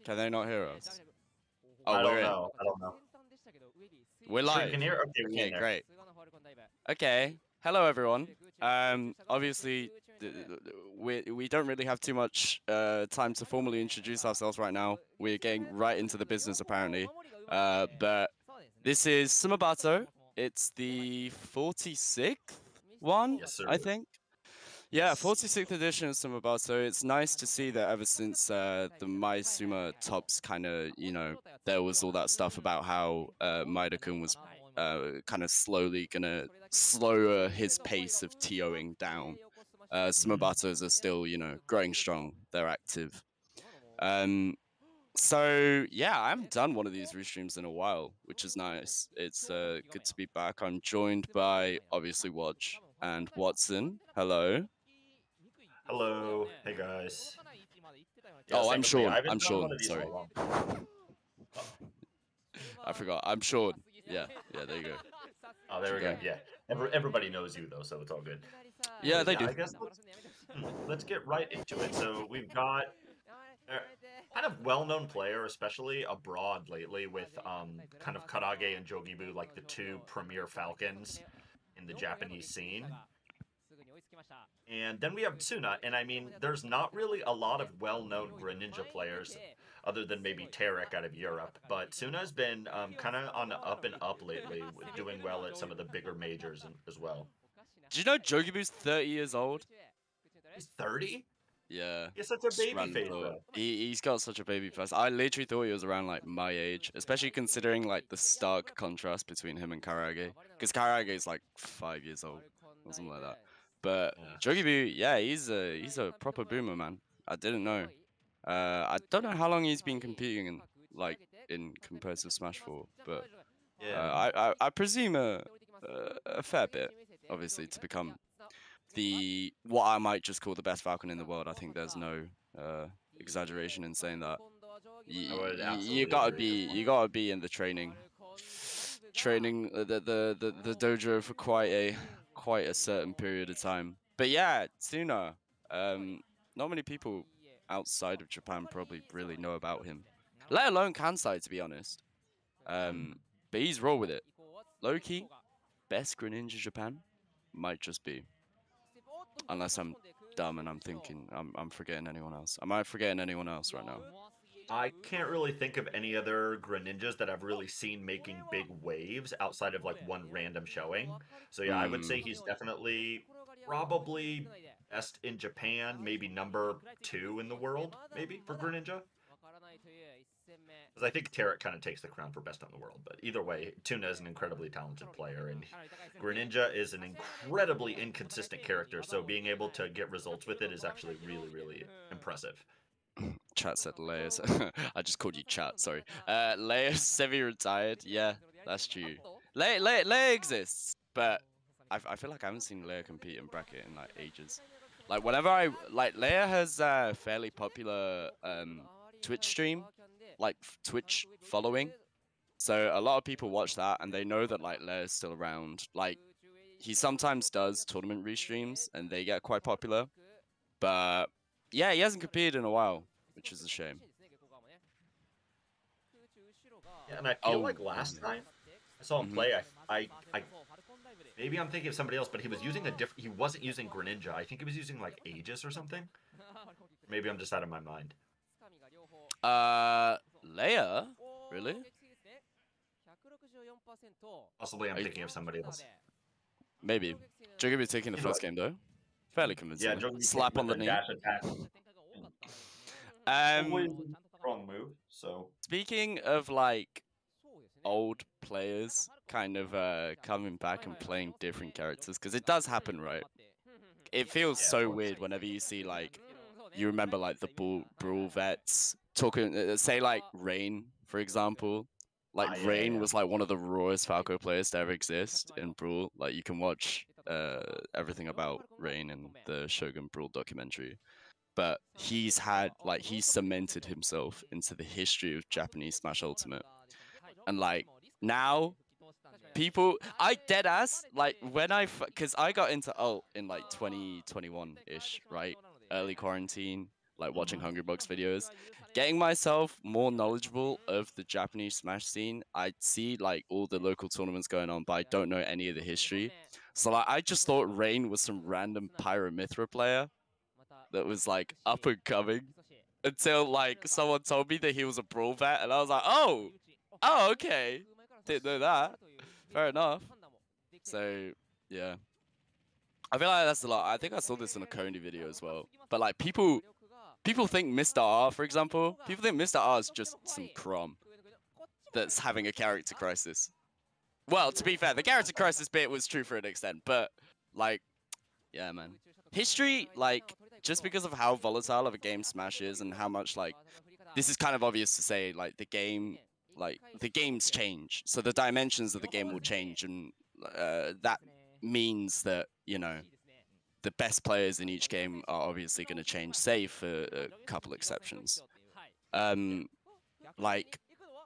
Can they not hear us? I Oh, don't we're in. know. I don't know. We're So you live. can hear? Okay, we're Okay, in there. great. Okay, hello everyone. Obviously, we don't really have too much time to formally introduce ourselves right now. We're getting right into the business apparently. But this is Sumabato. It's the 46th one, Yes, sir. I think. Yeah, 46th edition of Sumabato. It's nice to see that ever since the Maizuma tops kind of, there was all that stuff about how Maida-kun was kind of slowly going to slow his pace of TOing down. Sumabatos are still, growing strong. They're active. So, yeah, I haven't done one of these restreams in a while, which is nice. It's good to be back. I'm joined by, obviously, Watch and Watson. Hello. Hello. Hey, guys. Oh, same I'm with me. Sean. I haven't I'm done Sean. one of these in Sorry. a while. I forgot. I'm Sean. Yeah, there you go. Oh, there we go. Yeah. Everybody knows you, though, so it's all good. Yeah, they do. I guess let's get right into it. So we've got kind of well-known player, especially abroad lately, with kind of Karage and Jogibu, like the two premier Falcons in the Japanese scene. And then we have Tsuna, and I mean, there's not really a lot of well-known Greninja players, other than maybe Tarek out of Europe, but Tsuna's been kind of on the up and up lately, doing well at some of the bigger majors as well. Do you know Jogibu's 30 years old? He's 30? Yeah. He's such a Just baby random face, thought. though. He's got such a baby face. I literally thought he was around like my age, especially considering like the stark contrast between him and Karage. Because Karage is like 5 years old or something like that. But Yeah. Jogibu, yeah, he's a proper boomer, man. I didn't know. I don't know how long he's been competing in competitive Smash 4, but Yeah. I presume a fair bit, obviously, to become what I might just call the best Falcon in the world. I think there's no exaggeration in saying that. I would You absolutely gotta agree. you gotta be in the training the dojo for quite a certain period of time. But yeah, Tsuna, not many people outside of Japan probably really know about him, let alone Kansai, to be honest. But he's raw with it. Low-key, best Greninja Japan might just be, unless I'm dumb and I'm thinking I'm forgetting anyone else. Am I forgetting anyone else right now? I can't really think of any other Greninjas that I've really seen making big waves outside of like one random showing. So yeah, I would say he's definitely probably best in Japan, maybe number 2 in the world, maybe for Greninja. Because I think Tarek kind of takes the crown for best in the world. But either way, Tuna is an incredibly talented player, and Greninja is an incredibly inconsistent character. So being able to get results with it is actually really, really impressive. Chat said Leia. I just called you chat, sorry. Leia semi-retired. Yeah, that's true. Leia exists, but I feel like I haven't seen Leia compete in bracket in like ages. Like whenever Leia has a fairly popular Twitch stream, like Twitch following. So a lot of people watch that and they know that like Leia's still around. Like he sometimes does tournament restreams and they get quite popular. But yeah, he hasn't competed in a while, which is a shame. Yeah, and I feel like last time I saw him play, I maybe I'm thinking of somebody else, but he was using a different. He wasn't using Greninja. I think he was using like Aegis or something. Maybe I'm just out of my mind. Leia, really? Possibly, I'm thinking of somebody else. Maybe. Jogibu taking the first game though. Fairly convincing. Yeah, Jogibu Slap on the knee. Dash attack. Strong move. So speaking of like old players kind of coming back and playing different characters, because it does happen, right? It feels so weird whenever you see like you remember like the Brawl vets talking, say like Rain, for example. Like Rain was like one of the rawest Falco players to ever exist in Brawl. Like you can watch everything about Rain in the Shogun Brawl documentary. But he's cemented himself into the history of Japanese Smash Ultimate. And like now people, I dead ass, like when because I got into ult in like 2021-ish, right? early quarantine, like watching Hungrybox videos, getting myself more knowledgeable of the Japanese Smash scene. I see like all the local tournaments going on, but I don't know any of the history. So like I just thought Rain was some random Pyramithra player that was like up and coming until like someone told me that he was a Brawl vet, and I was like, oh, okay, didn't know that. Fair enough. So yeah, I feel like that's a lot. I think I saw this in a Coney video as well. But like people think Mr. R, for example, people think Mr. R is just some crom that's having a character crisis. Well, to be fair, the character crisis bit was true for an extent, but like, yeah, man. History, like, just because of how volatile of a game Smash is and how much like, this is kind of obvious to say, like the games change, so the dimensions of the game will change, and that means that, you know, the best players in each game are obviously going to change, save for a couple exceptions. Like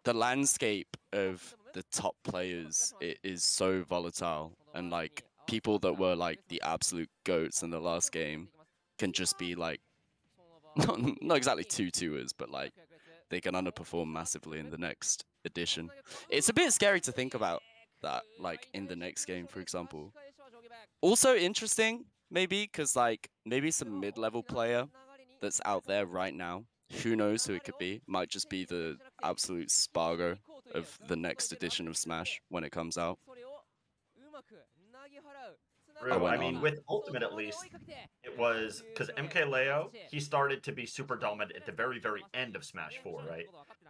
the landscape of the top players is so volatile, and like people that were like the absolute goats in the last game can just be like not exactly 2-2ers, but like they can underperform massively in the next edition. It's a bit scary to think about that, like in the next game, for example. Also interesting, maybe, because like maybe some mid-level player that's out there right now, who knows who it could be, might just be the absolute Spargo of the next edition of Smash when it comes out. True. I mean, with Ultimate at least, it was because MKLeo, he started to be super dominant at the very, very end of Smash 4, right?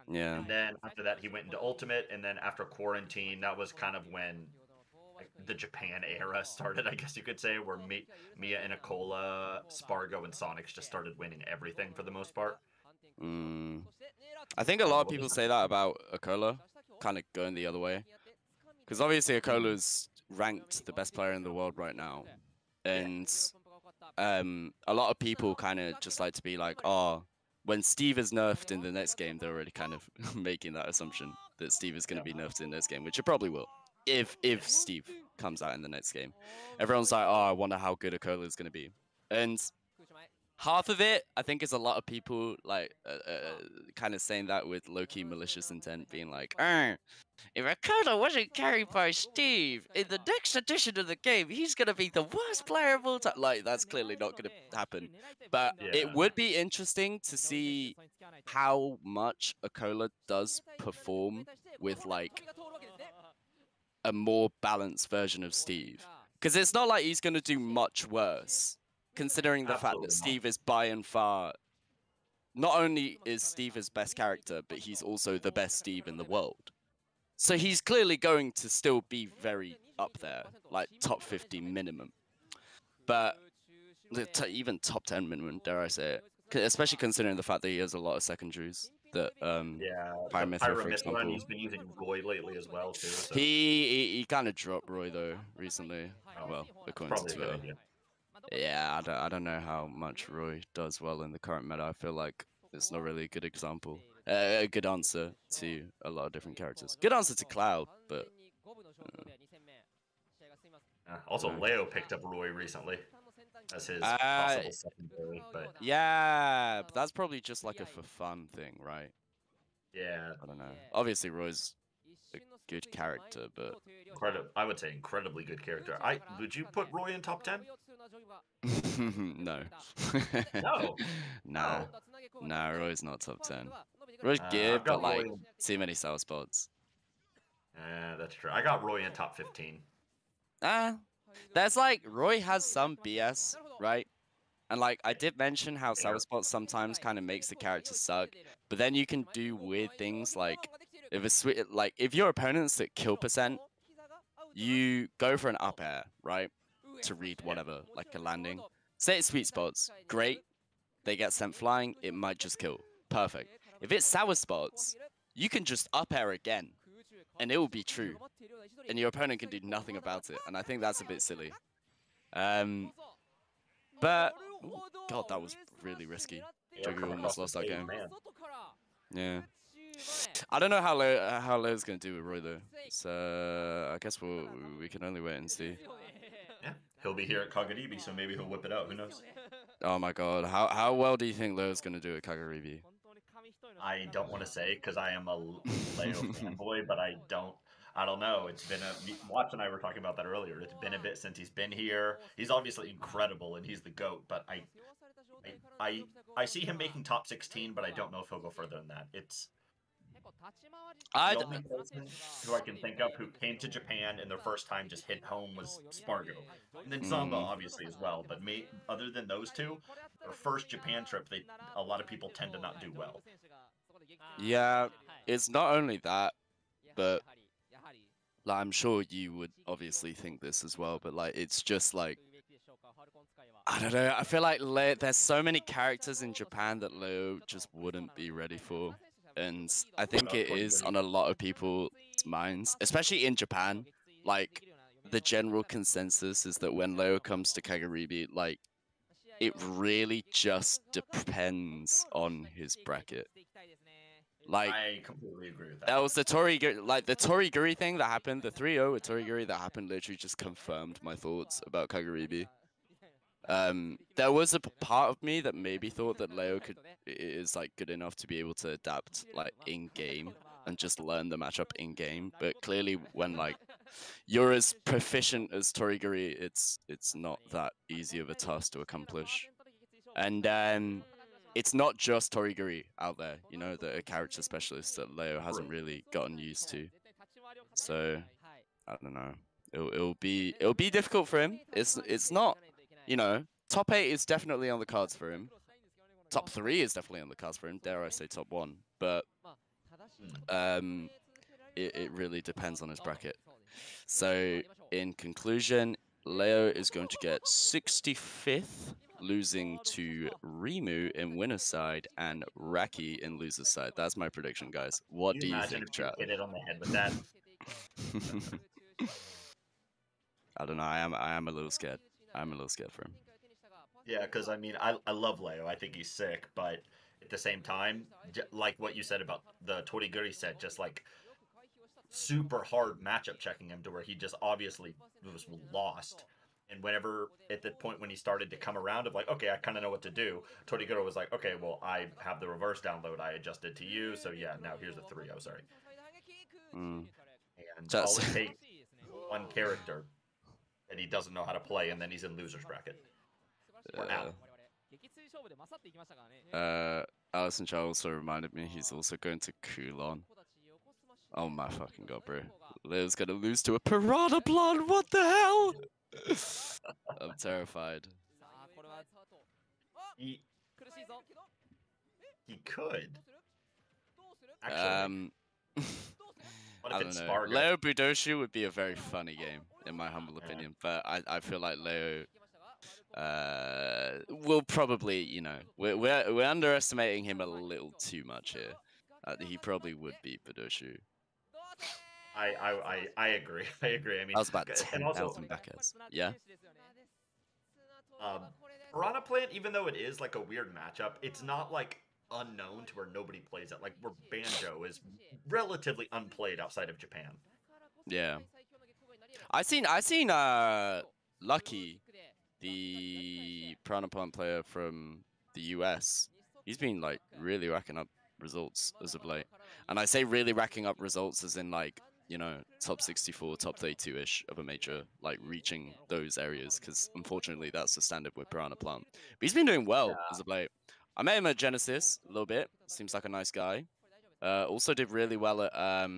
Yeah. And then after that, he went into Ultimate, and then after quarantine, that was kind of when like the Japan era started, I guess you could say, where Mia and Ikola, Spargo, and Sonics just started winning everything for the most part. I think a lot of people say that about Ikola, kind of going the other way. Because obviously Ikola's ranked the best player in the world right now. And a lot of people kind of just like to be like, oh, when Steve is nerfed in the next game, they're already kind of making that assumption that Steve is going to be nerfed in this game, which it probably will. If Steve comes out in the next game. Everyone's like, oh, I wonder how good Ikola is going to be. And half of it, I think, is a lot of people like kind of saying that with low-key malicious intent, being like, if Ikola wasn't carried by Steve, in the next edition of the game, he's going to be the worst player of all time. Like, that's clearly not going to happen. But it would be interesting to see how much Ikola does perform with, like, a more balanced version of Steve. Because it's not like he's going to do much worse, considering the fact that Steve is by and far... Not only is Steve his best character, but he's also the best Steve in the world. So he's clearly going to still be very up there, like top 50 minimum. But even top 10 minimum, dare I say it. Especially considering the fact that he has a lot of secondaries. That Pyramithra, for example. He's been using Roy lately as well, too. So. He kind of dropped Roy, though, recently. Well, according to Twitter. Yeah, I don't know how much Roy does well in the current meta. I feel like it's not really a good example. A good answer to a lot of different characters. Good answer to Cloud, but... also, Leo picked up Roy recently as his possible secondary, but... Yeah, but that's probably just like a for fun thing, right? Yeah. I don't know. Obviously, Roy's a good character, but... I would say incredibly good character. Would you put Roy in top 10? No. No? Nah. Nah, Roy's not top 10. Roy's good, but like, too many sour spots. That's true. I got Roy in top 15. There's like, Roy has some BS, right? And like, I did mention how sour spots sometimes kind of makes the character suck, but then you can do weird things like, if your opponent's at kill percent, you go for an up air, right? To read whatever, like a landing. Say it's sweet spots, great. They get sent flying, it might just kill. Perfect. If it's sour spots, you can just up air again, and it will be true. And your opponent can do nothing about it, and I think that's a bit silly. But, God, that was really risky. Jogu almost lost that game. Yeah. I don't know how Leo's gonna do with Roy though. So I guess we can only wait and see. Yeah, he'll be here at Kagaribi, so maybe he'll whip it out. Who knows? Oh my god, how well do you think Leo's gonna do at Kagaribi? I don't want to say because I am a Leo fanboy, but I don't know. It's been Watch and I were talking about that earlier. It's been a bit since he's been here. He's obviously incredible and he's the GOAT, but I see him making top 16, but I don't know if he'll go further than that. It's I the only person who I can think of who came to Japan and their first time just hit home was Spargo, and then Samba obviously as well. But other than those two, their first Japan trip, a lot of people tend to not do well. Yeah, it's not only that, but like, I'm sure you would obviously think this as well, but like it's just like I don't know. I feel like there's so many characters in Japan that Leo just wouldn't be ready for, and I think it is on a lot of people's minds, especially in Japan. Like the general consensus is that when Leo comes to Kagaribi, like it really just depends on his bracket. Like, I completely agree with that. That was the Toriguri thing that happened, the 3-0 with Toriguri that happened literally just confirmed my thoughts about Kagaribi. There was a part of me that maybe thought that Leo is like good enough to be able to adapt like in game and just learn the matchup in game, but clearly when like you're as proficient as Toriguri, it's not that easy of a task to accomplish. And it's not just Toriguri out there, you know, that are character specialists that Leo hasn't really gotten used to. So I don't know. It'll be difficult for him. It's not, you know, top 8 is definitely on the cards for him. Top 3 is definitely on the cards for him. Dare I say top 1? But it really depends on his bracket. So in conclusion, Leo is going to get 65th, losing to Rimu in winner's side and Raki in loser's side. That's my prediction, guys. What do you think, chat? Hit it on the head with that. I don't know. I am a little scared. I'm a little scared for him. Yeah, because I mean, I love Leo. I think he's sick, but at the same time, like what you said about the Toriguri set, just like super hard matchup checking him to where he just obviously was lost. And whenever at the point when he started to come around of like, okay, I kind of know what to do, Toriguro was like, okay, well, I have the reverse download. I adjusted to you. So yeah, now here's the 3-0, sorry. And all it takes one character that he doesn't know how to play, and then he's in loser's bracket. Allison Chow also reminded me he's also going to Kulon. Oh my fucking god, bro. Leo's gonna lose to a Piranha Plant, what the hell? I'm terrified. He could. Actually, I don't know. Leo Budoshu would be a very funny game, in my humble opinion. But I feel like Leo will probably, you know, we're underestimating him a little too much here. He probably would beat Budoshu. I agree. I agree. I mean, that was about 10,000 backers. Yeah. Piranha Plant, even though it is like a weird matchup, it's not like unknown to where nobody plays it. Like where Banjo is relatively unplayed outside of Japan. Yeah. I seen Lucky, the Piranha Plant player from the US. He's been like really racking up results as of late. And I say really racking up results as in like, you know, top 64, top 32-ish of a major, like reaching those areas, because unfortunately that's the standard with Piranha Plant. But he's been doing well as of late. I met him at Genesis a little bit. Seems like a nice guy. Also did really well at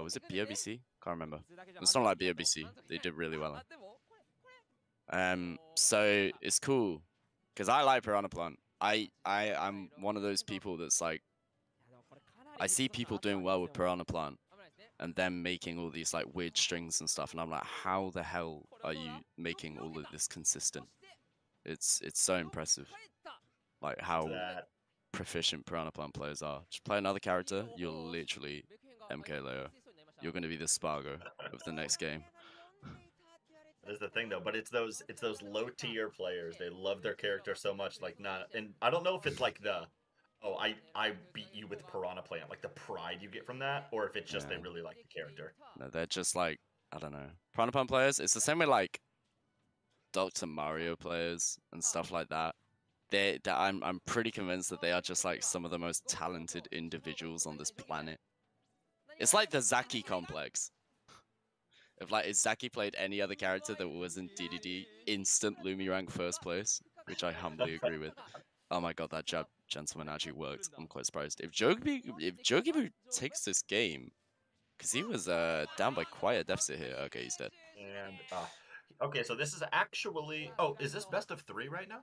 was it BOBC? Can't remember. It's not like BOBC. They did really well. So it's cool because I like Piranha Plant. I'm one of those people that's like, I see people doing well with Piranha Plant and them making all these like weird strings and stuff, and I'm like, how the hell are you making all of this consistent? It's so impressive, like how proficient Piranha Plant players are. Just play another character, you'll literally MK Leo. You're going to be the Spargo of the next game. That is the thing though, but it's those low tier players. They love their character so much, like and I don't know if it's like the, oh, I beat you with Piranha Plant, like the pride you get from that, or if it's just they really like the character. No, they're just like, I don't know. Piranha Plant players, it's the same way like, Dr. Mario players and stuff like that. I'm pretty convinced that they are just like some of the most talented individuals on this planet. It's like the Zaki complex. If Zaki played any other character that was in DDD, instant Lumi rank first place, which I humbly agree with. Oh my god, that jab gentleman actually worked. I'm quite surprised. If Jogibu takes this game, because he was down by quite a deficit here. Okay, he's dead. And okay, so this is actually. Oh, is this best of 3 right now?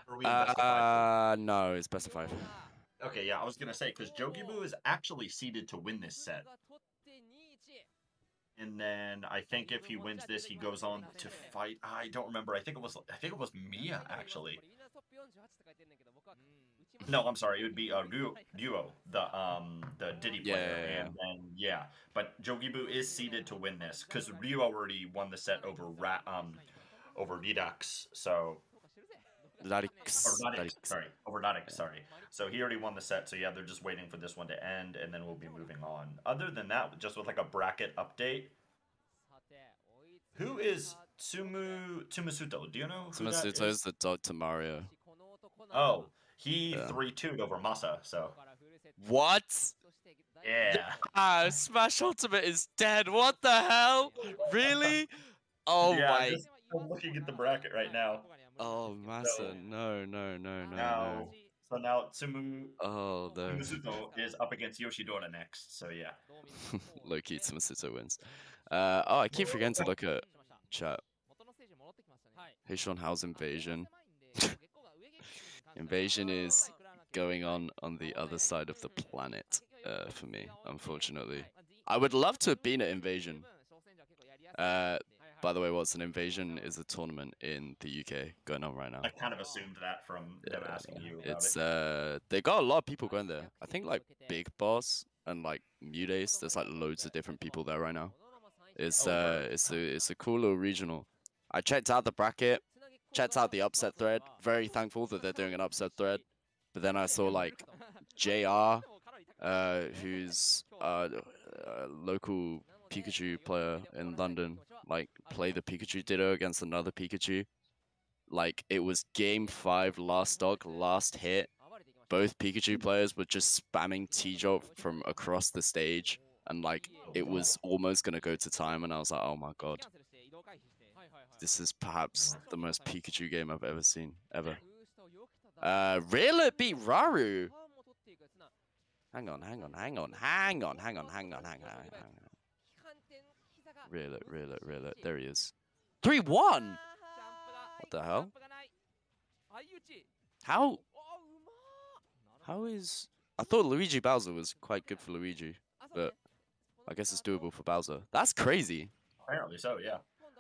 Or are we in best of 5? No, it's best of 5. Okay, yeah, I was gonna say because Jogibu is actually seeded to win this set. And then I think if he wins this, he goes on to fight. I don't remember. I think it was Mia actually. No, I'm sorry. It would be Duo, the Diddy player, Yeah. and then yeah. But Jogibu is seeded to win this because Ryu already won the set over Redux. So over Radix, sorry. So he already won the set. So yeah, they're just waiting for this one to end, and then we'll be moving on. Other than that, just with like a bracket update. Who is Tsumusuto? Do you know who that Tsumusuto is the Dr. Mario. Oh, he 3-2'd over Masa, so. What? Yeah. Smash Ultimate is dead. What the hell? Really? Oh yeah, my. I'm looking at the bracket right now. Oh, Masa. So, no. So now Tsumusuto is up against Yoshidora next, so yeah. Low-key, Tsumusuto wins. I keep forgetting to look at chat. Hey Sean, how's Invasion? Invasion is going on the other side of the planet for me, unfortunately. I would love to have been at Invasion. By the way, what's an Invasion is a tournament in the UK going on right now. I kind of assumed that from them asking you about it. They got a lot of people going there. I think like Big Boss and like Mudace, there's like loads of different people there right now. It's a cool little regional. I checked out the bracket, checked out the upset thread. Very thankful that they're doing an upset thread. But then I saw like JR, who's a local Pikachu player in London, like play the Pikachu Ditto against another Pikachu. Like it was game 5, last stock, last hit. Both Pikachu players were just spamming T-Drop from across the stage. And like it was almost gonna go to time, and I was like, oh my god. This is perhaps the most Pikachu game I've ever seen, ever. Raylet beat Raru. Hang on. Raylet. There he is. 3-1! What the hell? How is... I thought Luigi Bowser was quite good for Luigi, but I guess it's doable for Bowser. That's crazy. Apparently so, yeah.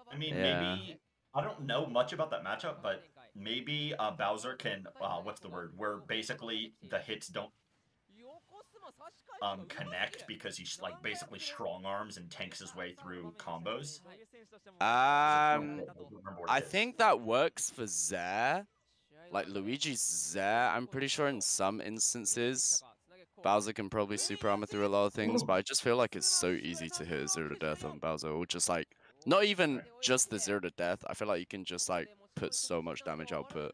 I mean, maybe... I don't know much about that matchup, but maybe Bowser can... what's the word? Where basically the hits don't connect because he's like basically strong arms and tanks his way through combos. I think that works for Zair. Like Luigi's Zair, I'm pretty sure in some instances Bowser can probably super armor through a lot of things, but I just feel like it's so easy to hit 0 to death on Bowser, or just like not even just the 0 to death. I feel like you can just like put so much damage output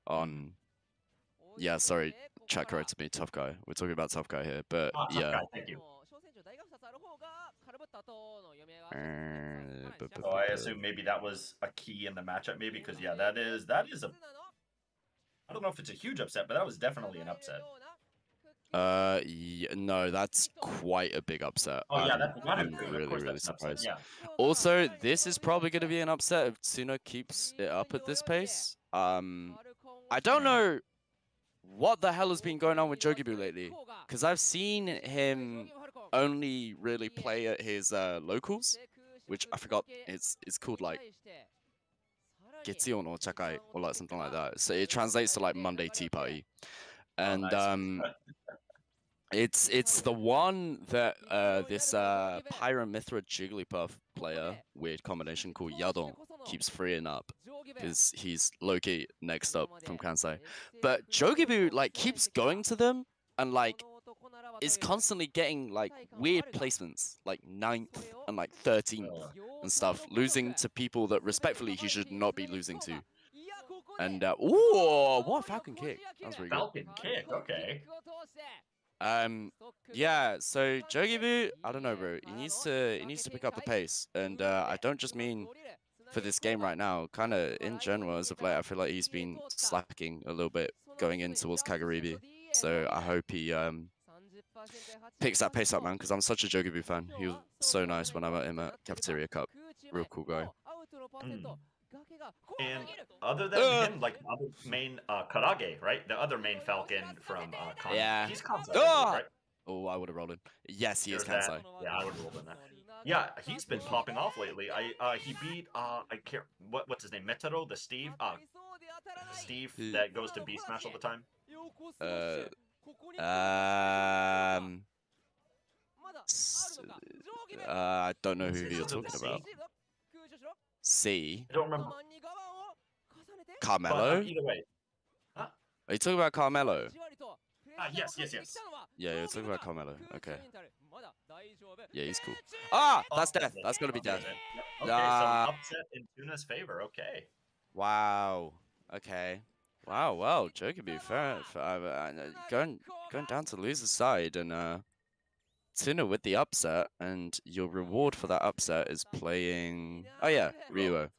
on. Yeah, sorry, chat corrected me. Tough guy. We're talking about tough guy here, but yeah. Guy, thank you. So I assume maybe that was a key in the matchup, maybe because yeah, that is a. I don't know if it's a huge upset, but that was definitely an upset. Yeah, no, that's quite a big upset. Oh yeah, that's I'm really surprised. Yeah. Also, this is probably going to be an upset if Tsuno keeps it up at this pace. I don't know what the hell has been going on with Jogibu lately, because I've seen him only really play at his locals, which I forgot it's called like Getsuyon or Chakai or like something like that. So it translates to like Monday Tea Party, and it's the one that this Pyramithra Jigglypuff player, weird combination called Yadon, keeps freeing up because he's low-key next up from Kansai. But Jogibu like keeps going to them and like is constantly getting like weird placements, like 9th and like 13th and stuff, losing to people that respectfully he should not be losing to. And ooh, what a Falcon kick! That was really good. Falcon kick, okay. Yeah. So Jogibu, I don't know, bro. He needs to pick up the pace, and I don't just mean for this game right now. Kind of in general, as of late, I feel like he's been slacking a little bit going in towards Kagaribi. So I hope he picks that pace up, man. Because I'm such a Jogibu fan. He was so nice when I met him at Cafeteria Cup. Real cool guy. And other than him, like other main Karage, right? The other main Falcon from Kansai. Yeah. He's Kansai, right? Oh, I would have rolled in. Yes, he is There's that. Kansai. Yeah, I would have rolled in that. Yeah, he's been popping off lately. He beat I can't what's his name? Metaro, the Steve? Steve that goes to B Smash all the time. I don't know who you're talking about. C. I don't remember. Carmelo? Either way. Huh? Are you talking about Carmelo? Yes. Yeah, you're talking about Carmelo. Okay. Yeah, he's cool. Ah, that's death. That's gotta be death. Okay, so upset in Tuna's favor. Okay. Wow. Okay. Wow. Well, Jogibu, fair. Going down to loser's side, and Tuna with the upset, and your reward for that upset is playing. Oh yeah, Ryuo.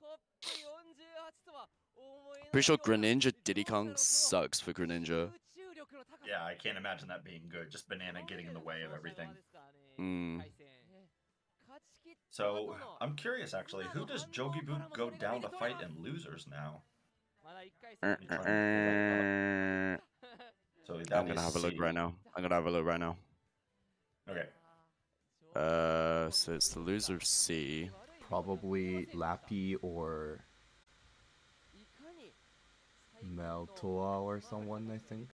Pretty sure Greninja Diddy Kong sucks for Greninja. Yeah, I can't imagine that being good. Just Banana getting in the way of everything. So, I'm curious actually, who does Jogibu go down to fight in losers now? So I'm gonna have a look right now. Okay. So it's the loser of C. Probably Lappy or Meltoa or someone, I think.